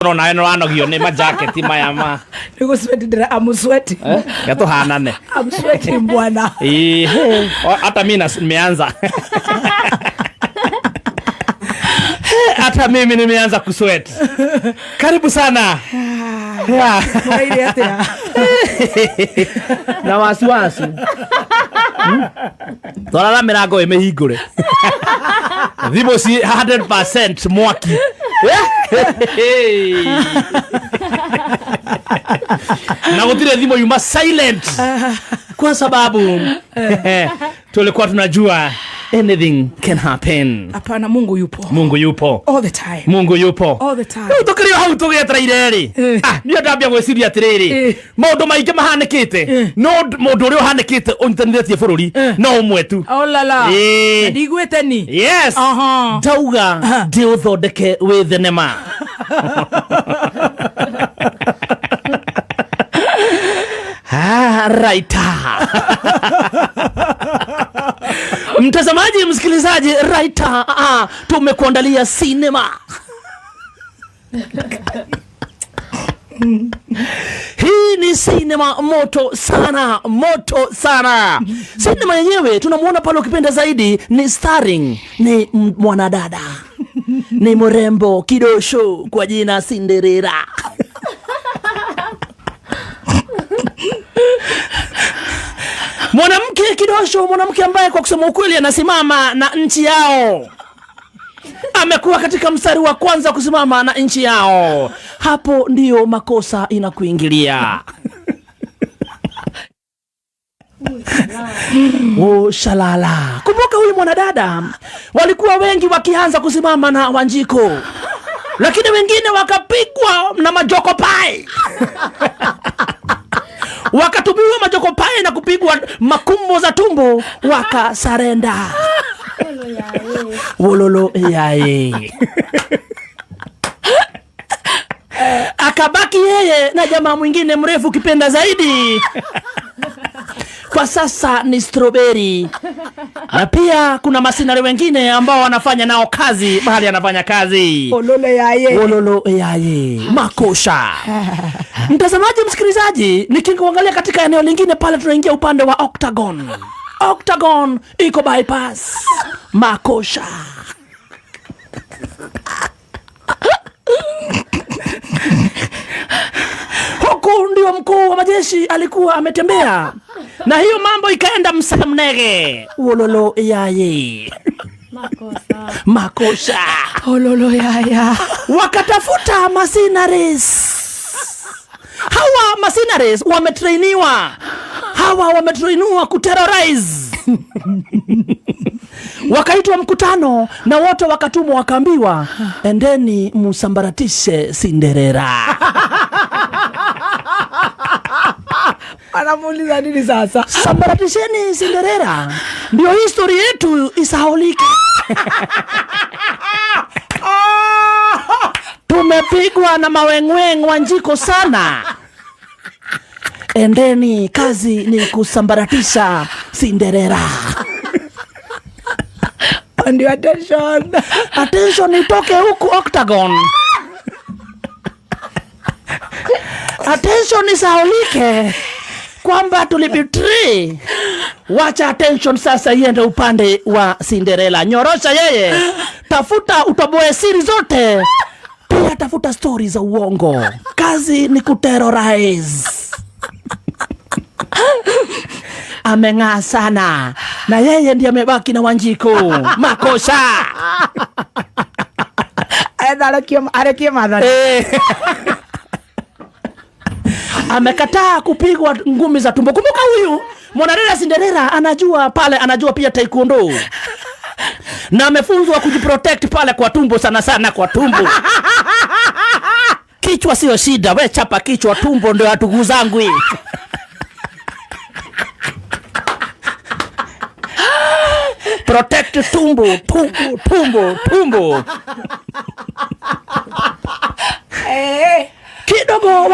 no na eno anogio ni ma jacket maya ma niko sweating I'm sweating gato hanane I'm sweating bwana hata mimi nimeanza hata mimi nimeanza kusweat. Karibu sana. Na wasiwasi Dolala mirango imehingure Thimu si 100% mwaki na gutire thimu yuma silent kwa sababu tulikuwa tunajua anything can happen. Hapana, Mungu yupo. Mungu yupo all the time. Mungu yupo all the time. Tukiri hau tugetra ireri ni ndambia gwiciria atiriri maundu maingi mahanikite no mundu uri uhanikite unitaniretie bururi no umwe tu. Oh la la. Ndigwete ni. Yes. Dauga ndi uthondeke wi thenema. Right. Mtazamaji, msikilizaji, right, tumekuandalia sinema. Hii ni sinema moto sana, moto sana. Sinema yenyewe tunamuona pale, ukipenda zaidi ni starring, ni mwanadada, ni mrembo kidosho kwa jina Cinderella. Mwanamke kidosho, mwanamke ambaye kwa kusema ukweli anasimama na nchi yao. Amekuwa katika mstari wa kwanza kusimama na nchi yao. Hapo ndio makosa inakuingilia. Shalala. Kumbuka huyu mwanadada walikuwa wengi wakianza kusimama na Wanjiko, lakini wengine wakapigwa na majoko pai. Wakatumiwa majoko pai na kupigwa makumbo za tumbo, wakasarenda. Wololo yae. Akabaki yeye na jamaa mwingine mrefu kipenda zaidi. Kwa sasa ni Strawberry. Na pia kuna masinari wengine ambao wanafanya nao kazi mahali anafanya kazi. Wololo yae. Wololo yae. Makosha. Mtazamaji, msikilizaji, nikiangalia katika eneo lingine pale, tunaingia upande wa Octagon. Octagon iko bypass. Makosha. Huku ndio mkuu wa majeshi alikuwa ametembea, na hiyo mambo ikaenda msamnege. Wololo yaye. Makosha. Makosha. Wololo yaya. Wakatafuta mercenaries. Hawa mercenaries wametrainiwa. Hawa wametrainiwa kuterrorize. Wakaitwa mkutano na wote wakatumwa, wakaambiwa endeni msambaratishe Cinderella. Anamuuliza nini sasa? Sambaratisheni Cinderella ndio history yetu isahaulike. Tumepigwa na mawengweng Wanjiko sana. Endeni, kazi ni kusambaratisha Cinderella. Ndio attention. Attention itoke huku Octagon. Attention isahaulike kwamba tulibetray. Wacha attention sasa iende upande wa Cinderella. Nyorosha yeye. Tafuta utoboe siri zote. Pia tafuta story za uongo. Kazi ni kuterrorize. Ameng'aa sana. Na yeye ndiye amebaki na Wanjiko. Makosha. Arekia madhara. Amekataa kupigwa ngumi za tumbo. Kumbuka huyu mwanadada Cinderella anajua pale, anajua pia taekwondo. Na amefunzwa kujiprotect pale kwa tumbo, sana sana kwa tumbo. Kichwa sio shida, we chapa kichwa, tumbo ndio atugu zangu. Protect tumbo, tumbo, tumbo, tumbo. Kidogo kidogo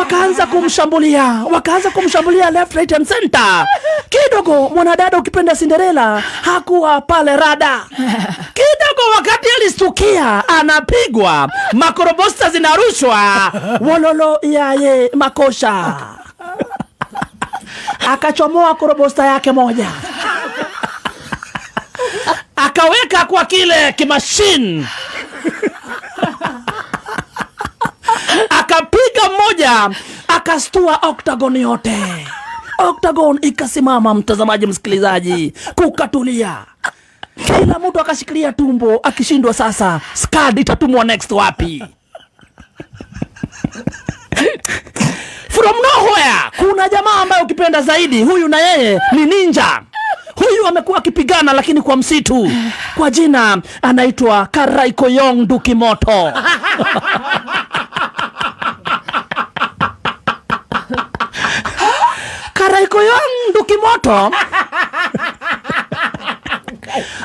wakaanza kumshambulia left, right and center. Kidogo mwanadada ukipenda Cinderella hakuwa pale rada. Kidogo wakati alistukia anapigwa, makorobosta zinarushwa, wololo yaye makosha. Akachomoa korobosta yake moja, akaweka kwa kile kimashine, akapiga mmoja, akastua octagon yote. Octagon ikasimama, mtazamaji msikilizaji, kukatulia. Kila mtu akashikilia tumbo akishindwa sasa Skad itatumwa next wapi. From nowhere kuna jamaa ambaye ukipenda zaidi, huyu na yeye ni ninja. Huyu amekuwa akipigana lakini kwa msitu. Kwa jina anaitwa Karaikoyong Dukimoto. Karaikoyong Dukimoto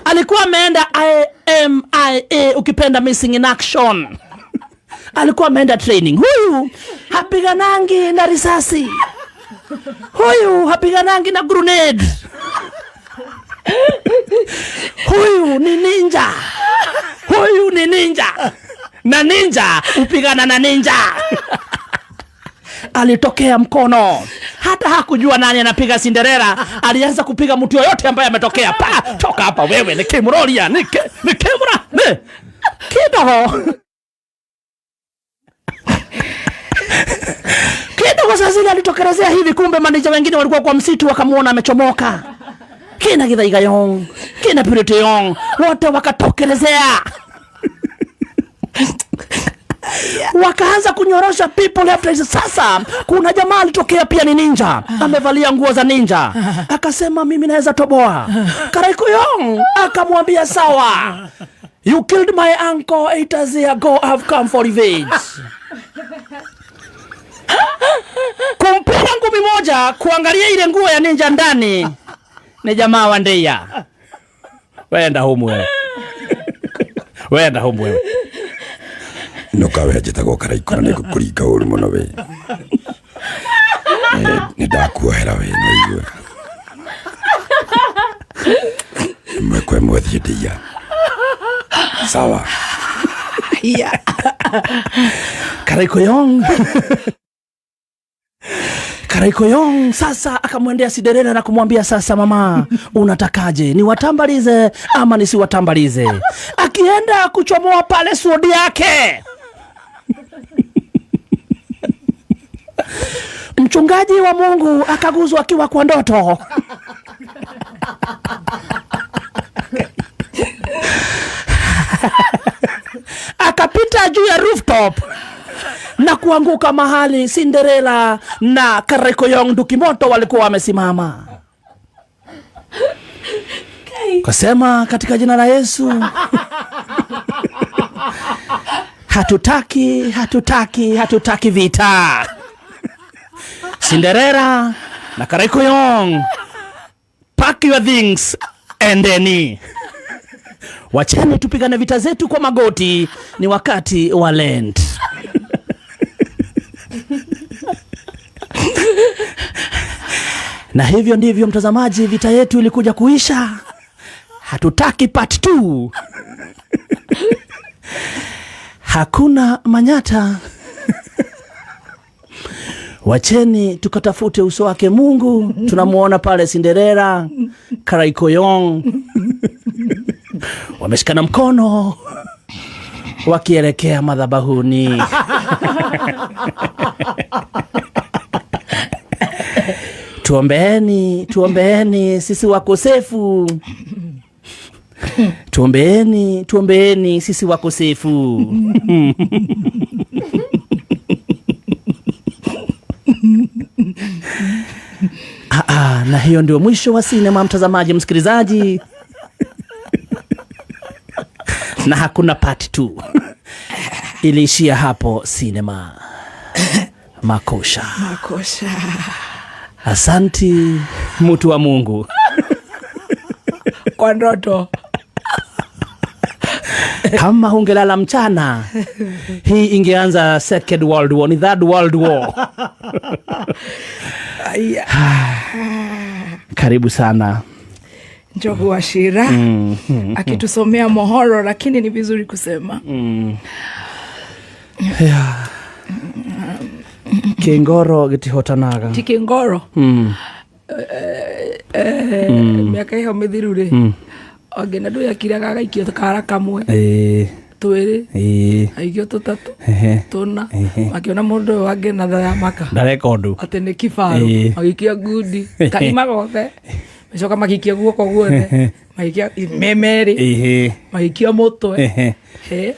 alikuwa ameenda IMIA, ukipenda missing in action. Alikuwa ameenda training. Huyu hapiganangi na risasi. Huyu hapiganangi na grenade. Huyu ni ninja. Na ninja upigana na ninja. Alitokea mkono. Hata hakujua nani anapiga Cinderella. Alianza kupiga mtu yoyote ambaye ametokea. Toka hapa wewe, ni Kimrolia, ni Kimura. Kidogo sasa alitokelezea hivi, kumbe manija wengine walikuwa kwa msitu wakamuona amechomoka. Kina Githaigayong, kina Piritiong, wote wakatokelezea. Wakaanza kunyorosha people left right. Sasa kuna jamaa alitokea pia ni ninja, amevalia nguo za ninja. Akasema mimi naweza toboa. Karaikoyong akamwambia sawa. You killed my uncle 8 years ago, I've come for revenge. Kumpiga ngumi moja, kuangalia ile nguo ya ninja ndani, ni jamaa wa Ndeya. Wenda humu wewe. Nokawe njĩtagwo Karaiko na nĩngũkũringa ũru mũno we. Nĩndakuohera we no igue. Mwekwe mwethiĩ Ndeya. Sawa. Yeah. Karaikoyong sasa akamwendea Cinderella na kumwambia sasa, mama, unatakaje? Niwatambalize ama nisiwatambalize? Akienda kuchomoa pale sword yake. Mchungaji wa Mungu akaguzwa akiwa kwa ndoto. Akapita juu ya rooftop na kuanguka mahali Cinderella na Karaikoyong Dukimoto walikuwa wamesimama. Kasema katika jina la Yesu, hatutaki vita. Cinderella na Karaikoyong, pack your things and then wacheni tupigane vita zetu kwa magoti, ni wakati wa Lent. Na hivyo ndivyo mtazamaji, vita yetu ilikuja kuisha. Hatutaki part 2. Hakuna manyata. Wacheni tukatafute uso wake Mungu. Tunamuona pale Cinderella, Karaikoyong wameshikana mkono wakielekea madhabahuni. Tuombeeni sisi wakosefu. Tuombeeni sisi wakosefu. Na hiyo ndio mwisho wa sinema, mtazamaji msikilizaji. Na hakuna part 2. Iliishia hapo sinema. Makosha. Asanti mtu wa Mungu. Kwa ndoto. Kama hungelala mchana, hii ingeanza second world war, ni third world war. Karibu sana Njogu wa Shira akitusomea mohoro, lakini ni vizuri kusema Kingoro gitihotanaga ti Kingoro miaka hiyo mithirure ogena ndu yakiraga gaikio kara kamwe twiri aikio tutatu tuna akiona mundu wange na thaya maka ndareka undu ati ni kifaru agikia gundi kaima gothe mecoka magikia guoko guothe magikia memeri magikia mutwe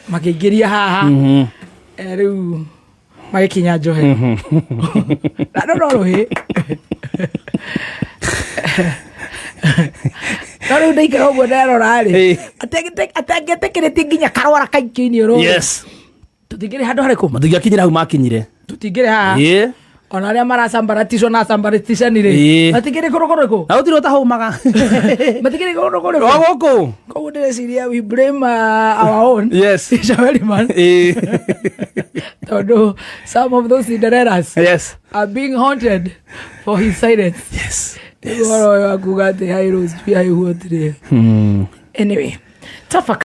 magikiria haha riu magikinya njohe na no rohi Karu ndaikara uguo nderora ri atengetekerete nginya karwara kaingĩ-inĩ ũrũ. Yes. Tũtingĩrĩ handũ harĩkũ mathigakinyĩra hau makinyire tũtingĩrĩ haha ona arĩa maracambaraticwo na cambaraticani-rĩ matingĩrĩ kũrũkũrĩkũ na gũtirĩ ũtahũmaga matingĩrĩ kũrũkũrĩkũ o gũkũ koguo ndĩreciria we blame our own man tondũ some of those Cinderellas are being haunted for his silence. Yes. Anyway,